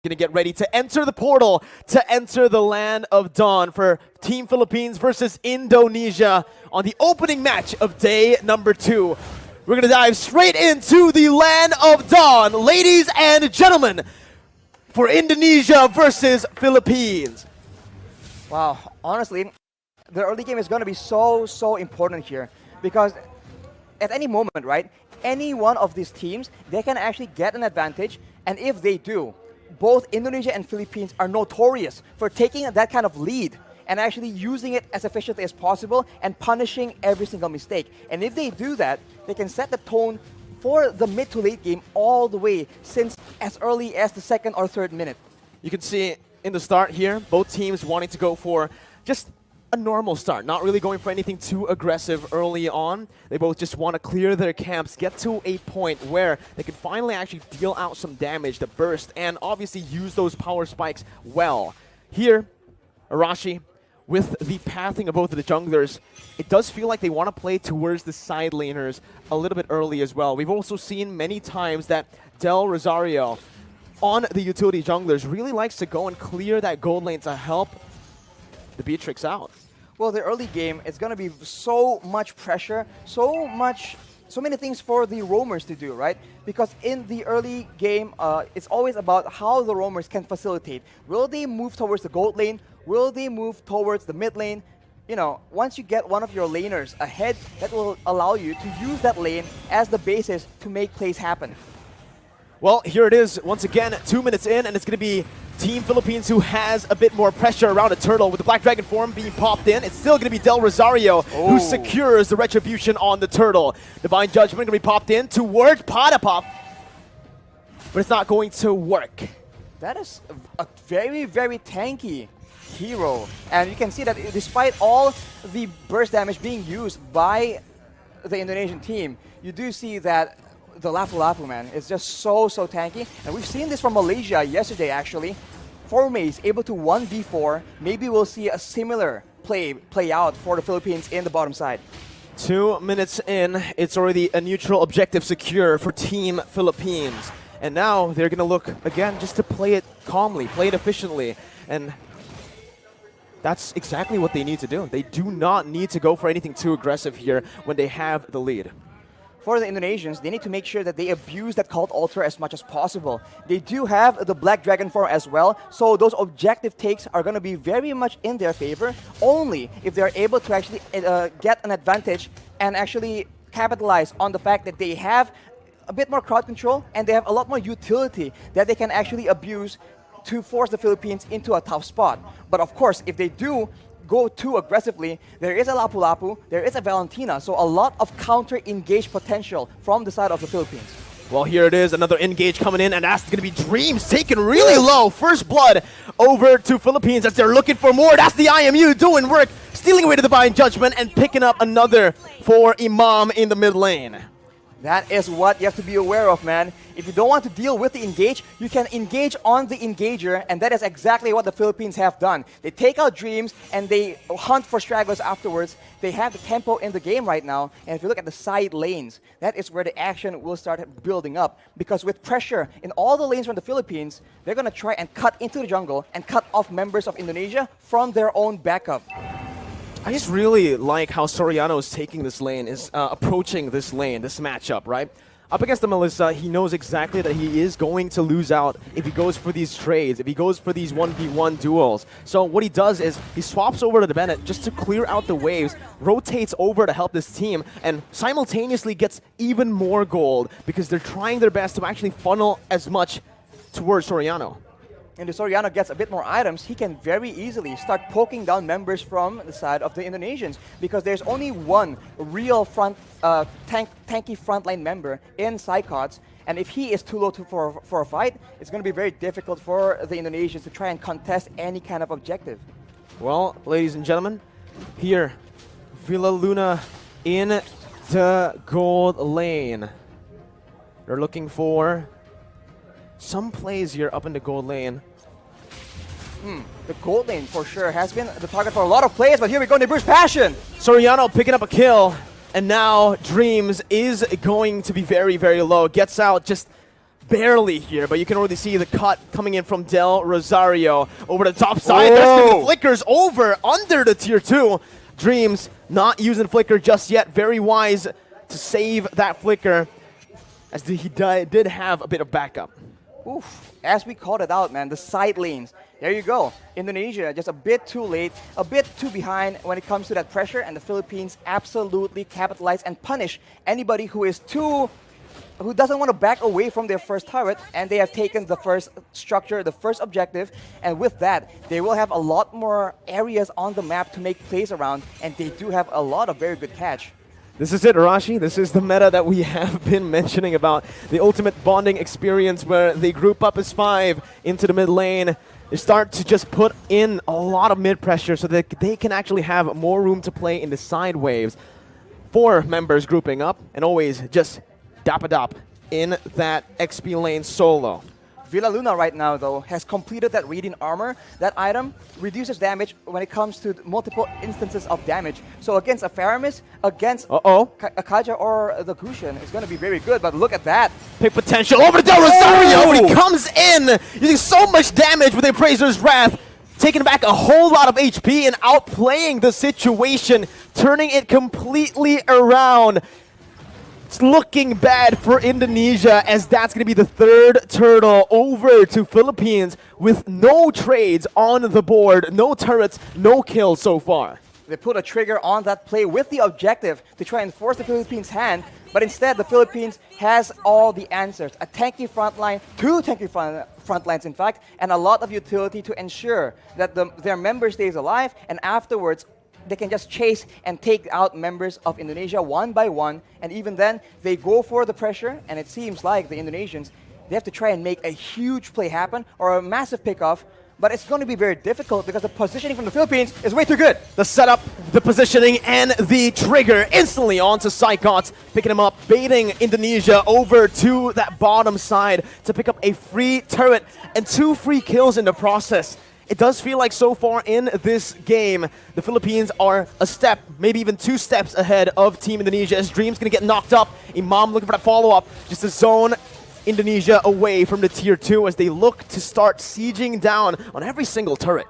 Gonna get ready to enter the portal, to enter the land of dawn for Team Philippines versus Indonesia on the opening match of day number 2. We're gonna dive straight into the land of dawn, ladies and gentlemen, for Indonesia versus Philippines. Wow, honestly, the early game is going to be so important here because at any moment, right, any one of these teams, they can actually get an advantage, and if they do, both Indonesia and Philippines are notorious for taking that kind of lead and actually using it as efficiently as possible and punishing every single mistake. And if they do that, they can set the tone for the mid to late game all the way since as early as the 2nd or 3rd minute. You can see in the start here, both teams wanting to go for just a normal start, not really going for anything too aggressive early on. They both just want to clear their camps, get to a point where they can finally actually deal out some damage to burst and obviously use those power spikes well. Here, Arashi, with the pathing of both of the junglers, it does feel like they want to play towards the side laners a little bit early as well. We've also seen many times that Del Rosario on the utility junglers really likes to go and clear that gold lane to help the Beatrix out. Well, the early game is going to be so much pressure, so many things for the roamers to do, right? Because in the early game, it's always about how the roamers can facilitate. Will they move towards the gold lane? Will they move towards the mid lane? You know, once you get one of your laners ahead, that will allow you to use that lane as the basis to make plays happen. Well, here it is once again, 2 minutes in, and it's going to be Team Philippines who has a bit more pressure around a turtle with the Black Dragon form being popped in. It's still going to be Del Rosario who secures the retribution on the turtle. Divine Judgment going to be popped in towards Patapop, but it's not going to work. That is a very tanky hero, and you can see that despite all the burst damage being used by the Indonesian team, you do see that the Lapu-Lapu, man, is just so tanky. And we've seen this from Malaysia yesterday, actually. Formace able to 1v4. Maybe we'll see a similar play out for the Philippines in the bottom side. 2 minutes in, it's already a neutral objective secure for Team Philippines. And now they're going to look, again, just to play it calmly, play it efficiently. And that's exactly what they need to do. They do not need to go for anything too aggressive here when they have the lead. For the Indonesians, they need to make sure that they abuse that Cult Altar as much as possible. They do have the Black Dragon form as well, so those objective takes are going to be very much in their favor, only if they're able to actually get an advantage and actually capitalize on the fact that they have a bit more crowd control and they have a lot more utility that they can actually abuse to force the Philippines into a tough spot. But of course, if they do go too aggressively, there is a Lapu-Lapu, there is a Valentina, so a lot of counter-engage potential from the side of the Philippines. Well, here it is, another engage coming in, and that's going to be Dreams taken really low. First blood over to Philippines as they're looking for more. That's the IMU doing work, stealing away to Divine Judgment and picking up another for Imam in the mid lane. That is what you have to be aware of, man. If you don't want to deal with the engage, you can engage on the engager, and that is exactly what the Philippines have done. They take out Dreams, and they hunt for stragglers afterwards. They have the tempo in the game right now, and if you look at the side lanes, that is where the action will start building up. Because with pressure in all the lanes from the Philippines, they're going to try and cut into the jungle and cut off members of Indonesia from their own backup. I just really like how Soriano is taking this lane, is approaching this lane, this matchup, right? Up against the Melissa, he knows exactly that he is going to lose out if he goes for these trades, if he goes for these 1v1 duels. So what he does is he swaps over to the Bennett just to clear out the waves, rotates over to help this team, and simultaneously gets even more gold because they're trying their best to actually funnel as much towards Soriano. And if Soriano gets a bit more items, he can very easily start poking down members from the side of the Indonesians because there's only one real tanky frontline member in Psychots, and if he is too low for a fight, it's going to be very difficult for the Indonesians to try and contest any kind of objective. Well, ladies and gentlemen, here, Villa Luna in the gold lane. They're looking for some plays here up in the gold lane. The gold lane for sure has been the target for a lot of players, but here we go, they burst passion. Soriano picking up a kill, and now Dreams is going to be very low. Gets out just barely here, but you can already see the cut coming in from Del Rosario over the top side. There's the flickers over under the tier 2. Dreams not using flicker just yet. Very wise to save that flicker, as he did have a bit of backup. Oof. As we called it out, man, the side lanes. There you go. Indonesia just a bit too late, a bit too behind when it comes to that pressure, and the Philippines absolutely capitalize and punish anybody who doesn't want to back away from their first turret, and they have taken the first structure, the first objective, and with that, they will have a lot more areas on the map to make plays around, and they do have a lot of very good catch. This is it, Arashi. This is the meta that we have been mentioning about. The ultimate bonding experience where they group up as 5 into the mid lane. They start to just put in a lot of mid pressure so that they can actually have more room to play in the side waves. 4 members grouping up and always just dap-a-dap in that XP lane solo. Villa Luna right now, though, has completed that Radiant Armor. That item reduces damage when it comes to multiple instances of damage. So against a Faramis, against a Kaja or the Cushion, it's going to be very good. But look at that. Big potential over to Del Rosario when he comes in, using so much damage with the Appraiser's Wrath, taking back a whole lot of HP and outplaying the situation, turning it completely around. It's looking bad for Indonesia, as that's going to be the 3rd turtle over to Philippines with no trades on the board, no turrets, no kills so far. They put a trigger on that play with the objective to try and force the Philippines' hand, but instead the Philippines has all the answers. A tanky front line, 2 tanky front lines in fact, and a lot of utility to ensure that their member stays alive, and afterwards they can just chase and take out members of Indonesia one by one, and even then, they go for the pressure, and it seems like the Indonesians, they have to try and make a huge play happen, or a massive pickoff, but it's going to be very difficult because the positioning from the Philippines is way too good. The setup, the positioning, and the trigger instantly onto Psychots, picking him up, baiting Indonesia over to that bottom side to pick up a free turret and 2 free kills in the process. It does feel like so far in this game, the Philippines are a step, maybe even 2 steps ahead of Team Indonesia, as Dream's going to get knocked up. Imam looking for that follow-up, just to zone Indonesia away from the tier 2 as they look to start sieging down on every single turret.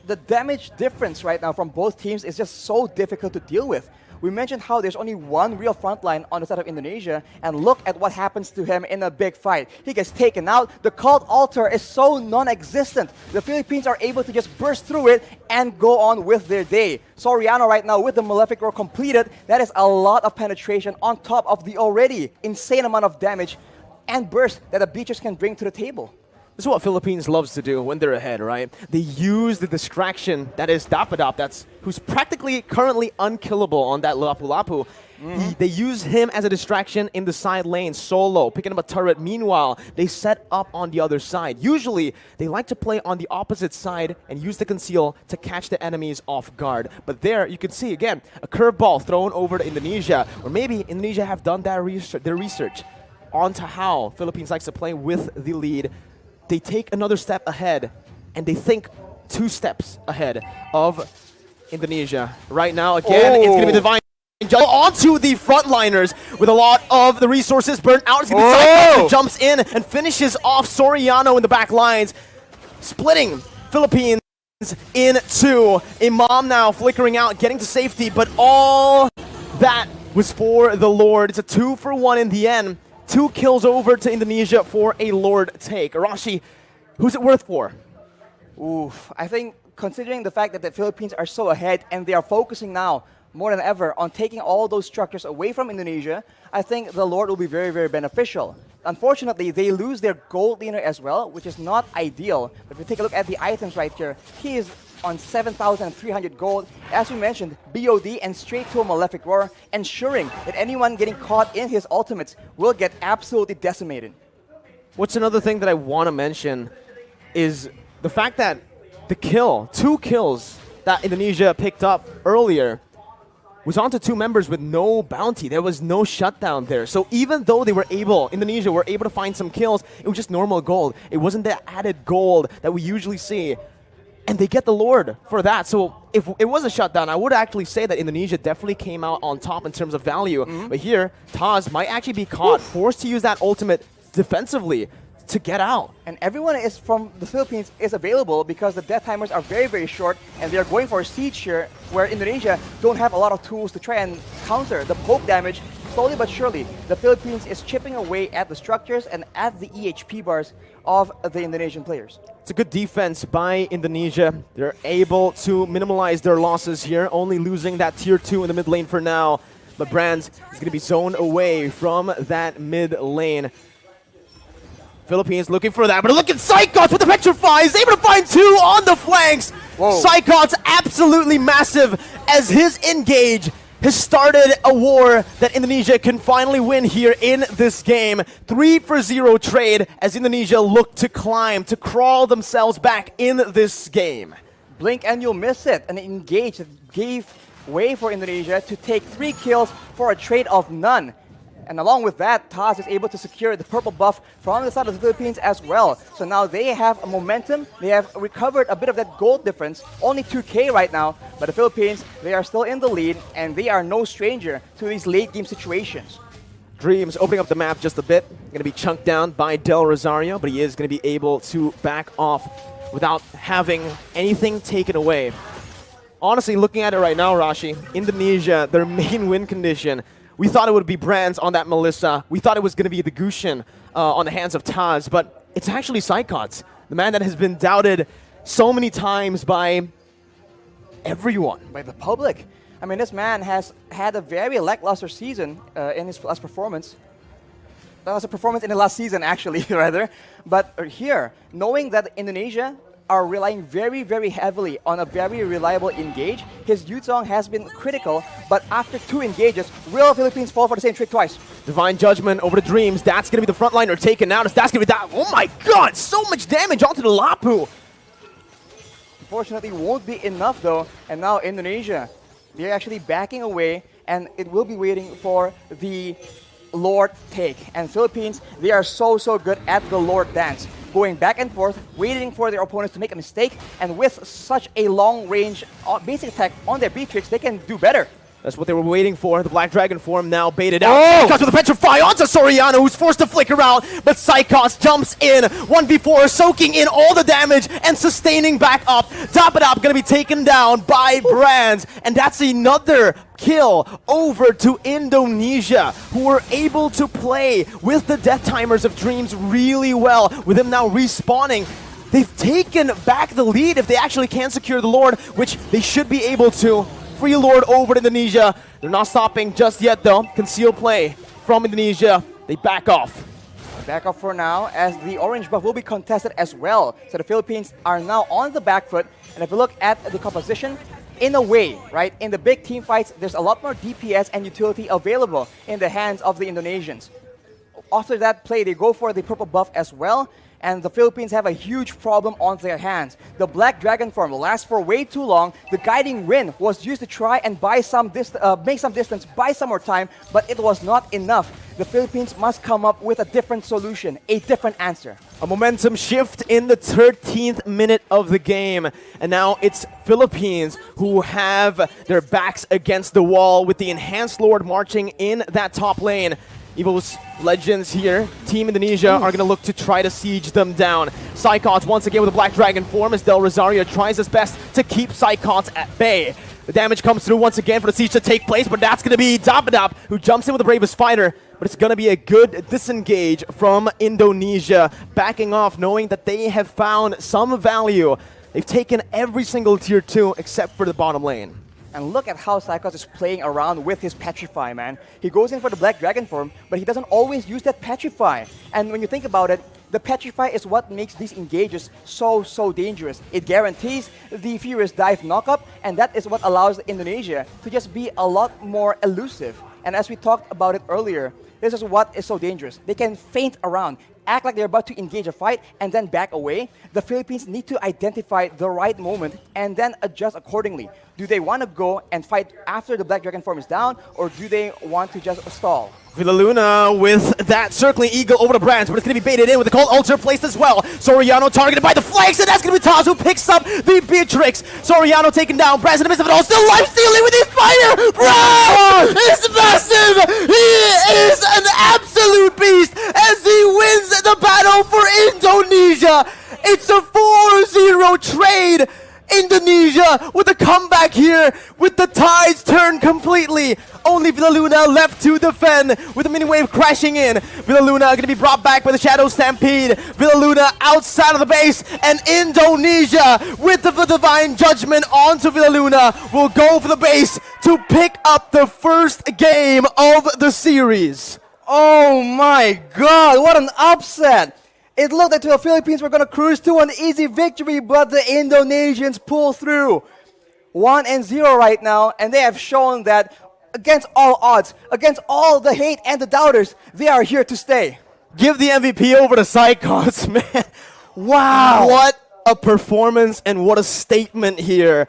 The damage difference right now from both teams is just so difficult to deal with. We mentioned how there's only one real frontline on the side of Indonesia, and look at what happens to him in a big fight. He gets taken out. The cult altar is so non-existent. The Philippines are able to just burst through it and go on with their day. Soriano right now with the Malefic Roar completed. That is a lot of penetration on top of the already insane amount of damage and burst that the Beachers can bring to the table. This is what Philippines loves to do when they're ahead, right? They use the distraction that is Dapadap, who's practically currently unkillable on that Lapu-Lapu. They use him as a distraction in the side lane, solo, picking up a turret. Meanwhile, they set up on the other side. Usually, they like to play on the opposite side and use the conceal to catch the enemies off guard. But there, you can see, again, a curveball thrown over to Indonesia, or maybe Indonesia have done their research onto how Philippines likes to play with the lead. They take another step ahead, and they think 2 steps ahead of Indonesia. Right now, again, it's going to be Divine Jump onto the frontliners with a lot of the resources burnt out. It's going to be Cyclops who jumps in and finishes off Soriano in the back lines, splitting Philippines in 2. Imam now flickering out, getting to safety, but all that was for the Lord. It's a 2-for-1 in the end. 2 kills over to Indonesia for a Lord take. Arashi, who's it worth for? Oof, I think considering the fact that the Philippines are so ahead and they are focusing now more than ever on taking all those structures away from Indonesia, I think the Lord will be very, very beneficial. Unfortunately, they lose their gold leaner as well, which is not ideal. But if you take a look at the items right here, he is on 7,300 gold. As we mentioned, BOD and straight to a Malefic Roar, ensuring that anyone getting caught in his ultimates will get absolutely decimated. What's another thing that I want to mention is the fact that the kill, 2 kills that Indonesia picked up earlier, was onto 2 members with no bounty. There was no shutdown there. So even though Indonesia were able to find some kills, it was just normal gold. It wasn't the added gold that we usually see. And they get the Lord for that. So if it was a shutdown, I would actually say that Indonesia definitely came out on top in terms of value. But here, Taz might actually be caught, forced to use that ultimate defensively to get out. And everyone is from the Philippines is available because the death timers are very, very short, and they are going for a siege here where Indonesia don't have a lot of tools to try and counter the poke damage. Slowly but surely, the Philippines is chipping away at the structures and at the EHP bars of the Indonesian players. It's a good defense by Indonesia. They're able to minimize their losses here, only losing that tier 2 in the mid lane for now. But Brands is going to be zoned away from that mid lane. Philippines looking for that, but look at Psychots with the Petrify. He's able to find 2 on the flanks. Whoa. Psychots absolutely massive as his engage has started a war that Indonesia can finally win here in this game. 3-for-0 trade as Indonesia look to climb, to crawl themselves back in this game. Blink and you'll miss it. And engage gave way for Indonesia to take 3 kills for a trade of none. And along with that, Taz is able to secure the purple buff from the side of the Philippines as well. So now they have a momentum. They have recovered a bit of that gold difference. Only 2K right now. But the Philippines, they are still in the lead. And they are no stranger to these late game situations. Dreams opening up the map just a bit. Going to be chunked down by Del Rosario. But he is going to be able to back off without having anything taken away. Honestly, looking at it right now, Rashi, Indonesia, their main win condition, we thought it would be Brands on that Melissa. We thought it was going to be the Gushin on the hands of Taz, but it's actually Psychots, the man that has been doubted so many times by everyone. By the public. I mean, this man has had a very lackluster season in his last performance. That was a performance in the last season, actually, rather. But here, knowing that Indonesia are relying very, very heavily on a very reliable engage. His Yuzong has been critical, but after 2 engages, will Philippines fall for the same trick twice? Divine Judgment over the Dreams. That's going to be the frontliner taken out. That's going to be that. Oh my god, so much damage onto the Lapu. Unfortunately, won't be enough though. And now Indonesia, they're actually backing away, and it will be waiting for the Lord take. And Philippines, they are so good at the Lord dance. Going back and forth, waiting for their opponents to make a mistake, and with such a long-range basic attack on their B-Tricks, they can do better. That's what they were waiting for. The Black Dragon form now baited out. Psychots with a Petrify onto Soriano, who's forced to flicker out, but Psychots jumps in. 1v4, soaking in all the damage and sustaining back up. Top it up, gonna be taken down by Brands, and that's another kill over to Indonesia, who were able to play with the death timers of Dreams really well. With him now respawning, they've taken back the lead if they actually can secure the Lord, which they should be able to. Free Lord over to Indonesia. They're not stopping just yet though. Conceal play from Indonesia. They back off. Back off for now, as the orange buff will be contested as well. So the Philippines are now on the back foot. And if you look at the composition, in a way, right, in the big team fights, there's a lot more DPS and utility available in the hands of the Indonesians. After that play, they go for the purple buff as well. And the Philippines have a huge problem on their hands. The Black Dragon form lasts for way too long. The Guiding Wind was used to try and buy some make some distance, buy some more time, but it was not enough. The Philippines must come up with a different solution, a different answer. A momentum shift in the 13th minute of the game. And now it's Philippines who have their backs against the wall with the Enhanced Lord marching in that top lane. Evo's Legends here, Team Indonesia, are going to look to try to siege them down. Psychots once again with a Black Dragon form as Del Rosario tries his best to keep Psychots at bay. The damage comes through once again for the siege to take place, but that's going to be Dapadap who jumps in with the bravest fighter. But it's going to be a good disengage from Indonesia, backing off knowing that they have found some value. They've taken every single tier 2 except for the bottom lane. And look at how Psychos is playing around with his Petrify, man. He goes in for the Black Dragon form, but he doesn't always use that Petrify. And when you think about it, the Petrify is what makes these engages so dangerous. It guarantees the Furious Dive knockup, and that is what allows Indonesia to just be a lot more elusive. And as we talked about it earlier, this is what is so dangerous. They can feint around, act like they're about to engage a fight, and then back away. The Philippines need to identify the right moment and then adjust accordingly. Do they want to go and fight after the Black Dragon form is down, or do they want to just stall? Villaluna with that circling eagle over the branch, but it's going to be baited in with the cold ultra placed as well. Soriano targeted by the flanks, and that's going to be Taz who picks up the Beatrix. Soriano taken down, Brands in the midst of it all, still life stealing with his fire! Bro! It's massive! He is an absolute beast as he wins the battle for Indonesia! It's a 4-0 trade! Indonesia with a comeback here with the tides turned completely. Only Villaluna left to defend with the mini wave crashing in. Villaluna going to be brought back by the Shadow Stampede. Villaluna outside of the base, and Indonesia with the divine judgment onto Villaluna will go for the base to pick up the first game of the series. Oh my god, what an upset! It looked like the Philippines were going to cruise to an easy victory, but the Indonesians pull through. 1-0 right now, and they have shown that against all odds, against all the hate and the doubters, they are here to stay. Give the MVP over to Psychos, man. Wow. What a performance and what a statement here